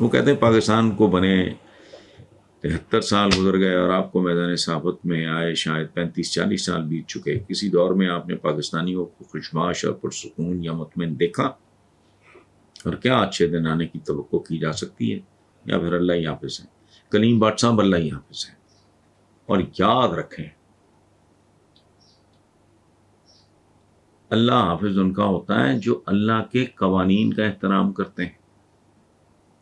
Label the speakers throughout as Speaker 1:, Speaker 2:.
Speaker 1: وہ کہتے ہیں پاکستان کو بنے 73 سال گزر گئے اور آپ کو میدان صحافت میں آئے شاید 35-40 سال بیت چکے. کسی دور میں آپ نے پاکستانیوں کو خوشباش اور پرسکون یا مطمئن دیکھا؟ اور کیا اچھے دن آنے کی توقع کی جا سکتی ہے؟ یا پھر اللہ ہی حافظ ہے؟ کلیم بٹ صاحب اللہ ہی حافظ ہے. اور یاد رکھیں اللہ حافظ ان کا ہوتا ہے جو اللہ کے قوانین کا احترام کرتے ہیں.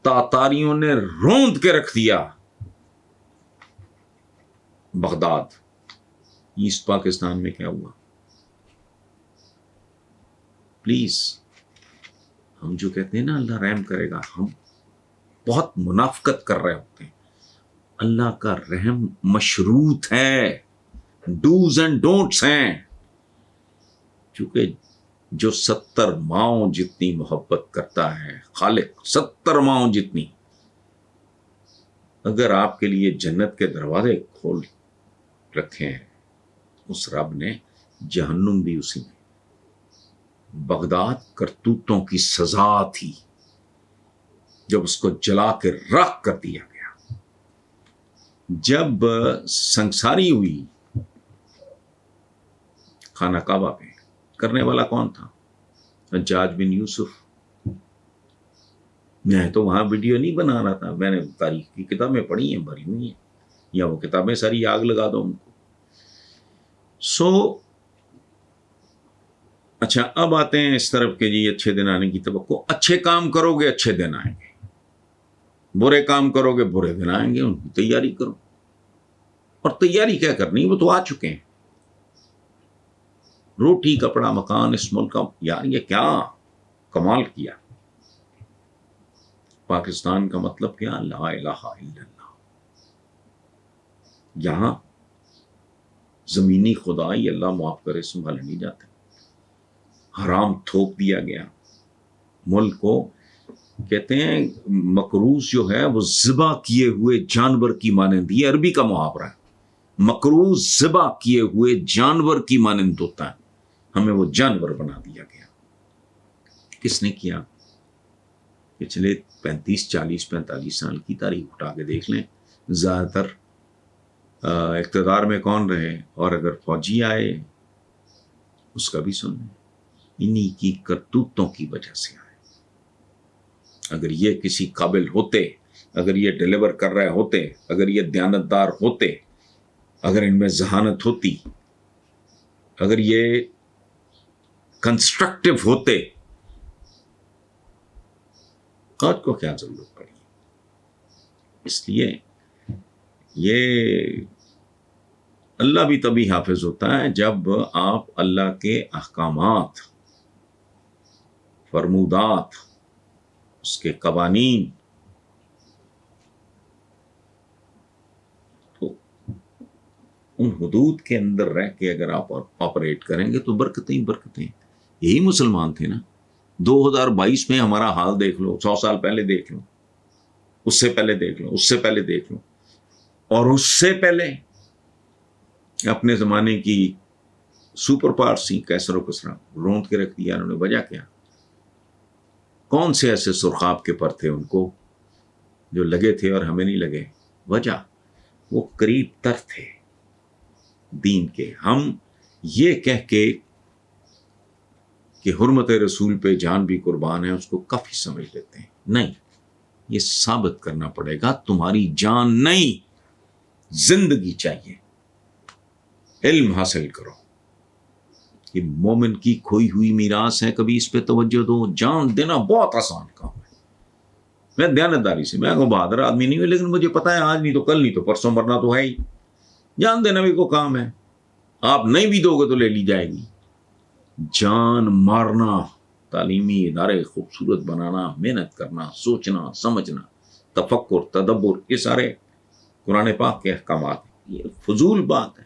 Speaker 1: تاتاریوں نے روند کے رکھ دیا بغداد. ایسٹ پاکستان میں کیا ہوا؟ پلیز ہم جو کہتے ہیں نا اللہ رحم کرے گا، ہم بہت منافقت کر رہے ہوتے ہیں. اللہ کا رحم مشروط ہے، ڈوز اینڈ ڈونٹس ہیں. چونکہ جو 70 ماؤں جتنی محبت کرتا ہے خالق، 70 ماؤں جتنی، اگر آپ کے لیے جنت کے دروازے کھول رکھے ہیں اس رب نے، جہنم بھی اسی میں. بغداد کرتوتوں کی سزا تھی جب اس کو جلا کے راکھ کر دیا گیا. جب سنگساری ہوئی خانہ کعبہ پہ، کرنے والا کون تھا؟ حجاج بن یوسف. میں تو وہاں ویڈیو نہیں بنا رہا تھا، میں نے تاریخ کی کتابیں پڑھی ہیں، بھری ہوئی ہیں، یا وہ کتابیں ساری آگ لگا دو ان کو. اچھا اب آتے ہیں اس طرف کہ جی اچھے دن آنے کی توقع. اچھے کام کرو گے اچھے دن آئیں گے، برے کام کرو گے برے دن آئیں گے. ان کی تیاری کرو. اور تیاری کیا کرنی، وہ تو آ چکے ہیں. روٹی کپڑا مکان اس ملک کا، یار یہ کیا کمال کیا. پاکستان کا مطلب کیا؟ لا الہ الا اللہ. یہاں زمینی خدائی اللہ معاف کرے سنبھالے نہیں جاتے. حرام تھوپ دیا گیا ملک کو. کہتے ہیں مکروز جو ہے وہ ذبح کیے ہوئے جانور کی مانند، یہ عربی کا محاورہ ہے. مکروز ذبح کیے ہوئے جانور کی مانند ہوتا ہے، ہمیں وہ جانور بنا دیا گیا. کس نے کیا؟ پچھلے 45 سال کی تاریخ اٹھا کے دیکھ لیں. زیادہ تر اقتدار میں کون رہے، اور اگر فوجی آئے اس کا بھی سن لیں، انہی کی کرتوتوں کی وجہ سے آئے. اگر یہ کسی قابل ہوتے، اگر یہ ڈیلیور کر رہے ہوتے، اگر یہ دیانتدار ہوتے، اگر ان میں ذہانت ہوتی، اگر یہ کنسٹرکٹیو ہوتے، آج کو کیا ضرورت پڑی. اس لیے یہ اللہ بھی تبھی حافظ ہوتا ہے جب آپ اللہ کے احکامات، فرمودات، اس کے قوانین تو ان حدود کے اندر رہ کے اگر آپ آپریٹ کریں گے تو برکتیں ہی برکتیں. یہی مسلمان تھے نا. 2022 میں ہمارا حال دیکھ لو، 100 سال پہلے دیکھ لو، اس سے پہلے دیکھ لو، اس سے پہلے دیکھ لو، اور اس سے پہلے اپنے زمانے کی سپر پاور سی کیسر و کسرا روند کے رکھ دیا انہوں نے. وجہ کیا؟ کون سے ایسے سرخاب کے پر تھے ان کو جو لگے تھے اور ہمیں نہیں لگے؟ وجہ وہ قریب تر تھے دین کے. ہم یہ کہہ کے کہ حرمت رسول پہ جان بھی قربان ہے اس کو کافی سمجھ لیتے ہیں. نہیں، یہ ثابت کرنا پڑے گا تمہاری جان نہیں، زندگی چاہیے. علم حاصل کرو، یہ مومن کی کھوئی ہوئی میراث ہے. کبھی اس پہ توجہ دو. جان دینا بہت آسان کام ہے. میں دیانتداری سے، میں کوئی بہادر آدمی نہیں ہوں، لیکن مجھے پتا ہے آج نہیں تو کل نہیں تو پرسوں مرنا تو ہے ہی. جان دینا بھی کوئی کام ہے. آپ نہیں بھی دو گے تو لے لی جائے گی. جان مارنا، تعلیمی ادارے خوبصورت بنانا، محنت کرنا، سوچنا سمجھنا، تفکر، تدبر، یہ سارے قرآن پاک کے احکامات. یہ فضول بات ہے.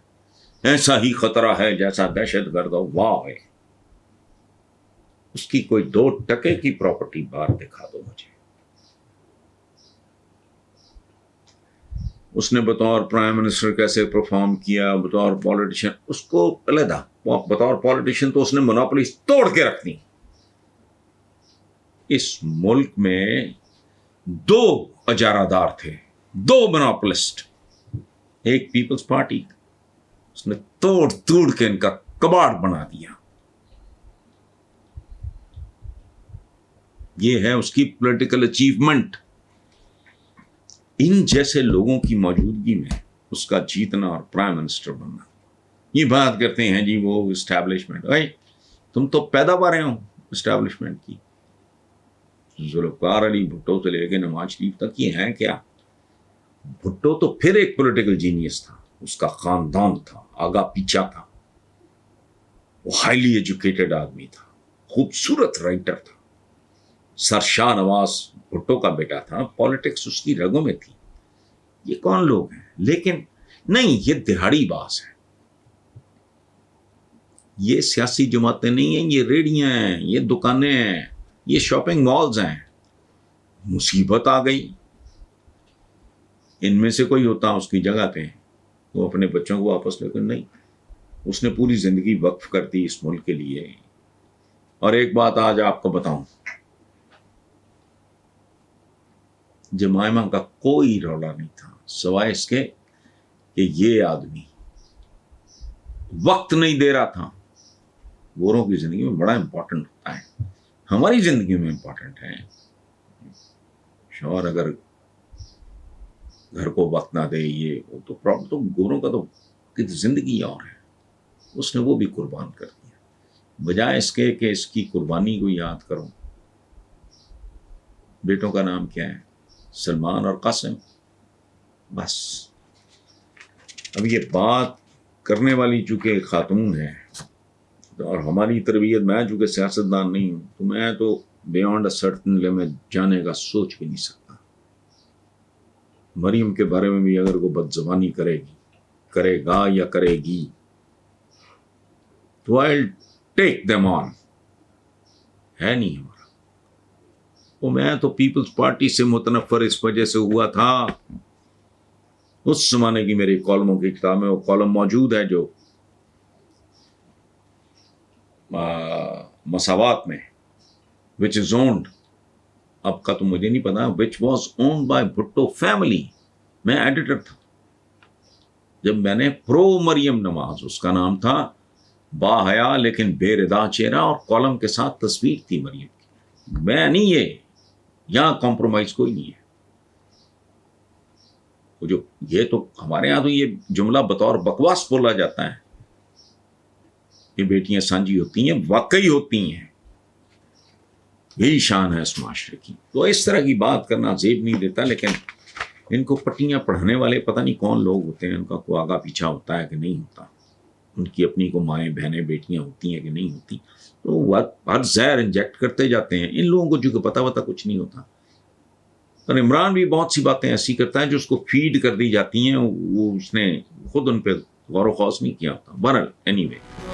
Speaker 1: ایسا ہی خطرہ ہے جیسا دہشت گرد. واہ ہے، اس کی کوئی 2% کی پراپرٹی باہر دکھا دو مجھے. اس نے بطور پرائم منسٹر کیسے پرفارم کیا، بطور پولیٹیشین، اس کو علیحدہ. بطور پولیٹیشین تو اس نے مونوپولیز توڑ کے رکھ دی. اس ملک میں دو اجارہ دار تھے، دو مونوپولسٹ، ایک پیپلز پارٹی، اس نے توڑ کے ان کا کباڑ بنا دیا. یہ ہے اس کی پولیٹیکل اچیومنٹ. ان جیسے لوگوں کی موجودگی میں اس کا جیتنا اور پرائم منسٹر بننا. یہ بات کرتے ہیں جی وہ اسٹیبلشمنٹ، تم تو پیداوار ہو اسٹیبلشمنٹ کی. ذوالفقار علی بھٹو سے لے کے نواز شریف تک یہ ہیں کیا؟ بھٹو تو پھر ایک پولیٹیکل جینیس تھا، اس کا خاندان تھا، آگا پیچھا تھا، وہ ہائیلی ایجوکیٹڈ آدمی تھا، خوبصورت رائٹر تھا. سر شاہ نواز بھٹو کا بیٹا تھا، پالیٹکس اس کی رگوں میں تھی. یہ کون لوگ ہیں؟ لیکن نہیں، یہ دہاڑی باز ہے. یہ سیاسی جماعتیں نہیں ہیں، یہ ریڑیاں ہیں، یہ دکانیں ہیں، یہ شاپنگ مالز ہیں. مصیبت آ گئی، ان میں سے کوئی ہوتا اس کی جگہ پہ، وہ اپنے بچوں کو واپس لے کر نہیں، اس نے پوری زندگی وقف کر دی اس ملک کے لیے. اور ایک بات آج آپ کو بتاؤں، جمائمہ کا کوئی رولا نہیں تھا سوائے اس کے کہ یہ آدمی وقت نہیں دے رہا تھا. گوروں کی زندگی میں بڑا امپورٹنٹ ہوتا ہے، ہماری زندگی میں امپورٹنٹ ہے. شوہر اگر گھر کو وقت نہ دے، یہ وہ تو پرابلم. تو گوروں کا تو زندگی اور ہے، اس نے وہ بھی قربان کر دیا. بجائے اس کے کہ اس کی قربانی کو یاد کرو. بیٹوں کا نام کیا ہے؟ سلمان اور قاسم. بس اب یہ بات کرنے والی چونکہ خاتون ہے اور ہماری تربیت، میں چونکہ سیاستدان نہیں ہوں تو میں تو بیانڈ اے سرٹن لمٹ جانے کا سوچ بھی نہیں سکتا. مریم کے بارے میں بھی اگر کوئی بد زبانی کرے گا یا کرے گی تو I'll take them on. ہے نہیں ہمارا. وہ میں تو پیپلز پارٹی سے متنفر اس وجہ سے ہوا تھا، اس زمانے کی میری کالموں کی کتاب میں وہ کالم موجود ہے جو مساوات میں which is owned، اب کا تو مجھے نہیں پتا، which was owned by Bhutto family. میں ایڈیٹر تھا جب میں نے پرو مریم نواز، اس کا نام تھا، با حیا لیکن بے ردا چہرہ، اور کالم کے ساتھ تصویر تھی مریم کی. میں نہیں، یہ یہاں کمپرومائز کوئی نہیں ہے. جو یہ تو ہمارے یہاں تو یہ جملہ بطور بکواس بولا جاتا ہے، یہ بیٹیاں سانجی ہوتی ہیں، واقعی ہوتی ہیں، یہی شان ہے اس معاشرے کی. تو اس طرح کی بات کرنا زیب نہیں دیتا. لیکن ان کو پٹیاں پڑھانے والے پتہ نہیں کون لوگ ہوتے ہیں، ان کا کوئی آگا پیچھا ہوتا ہے کہ نہیں ہوتا، ان کی اپنی کو مائیں بہنیں بیٹیاں ہوتی ہیں کہ نہیں ہوتی، تو ہر زہر انجیکٹ کرتے جاتے ہیں. ان لوگوں کو جو کہ پتہ کچھ نہیں ہوتا. اور عمران بھی بہت سی باتیں ایسی کرتا ہے جو اس کو فیڈ کر دی جاتی ہیں، وہ اس نے خود ان پہ غور و خوض نہیں کیا ہوتا. بہرحال اینی وے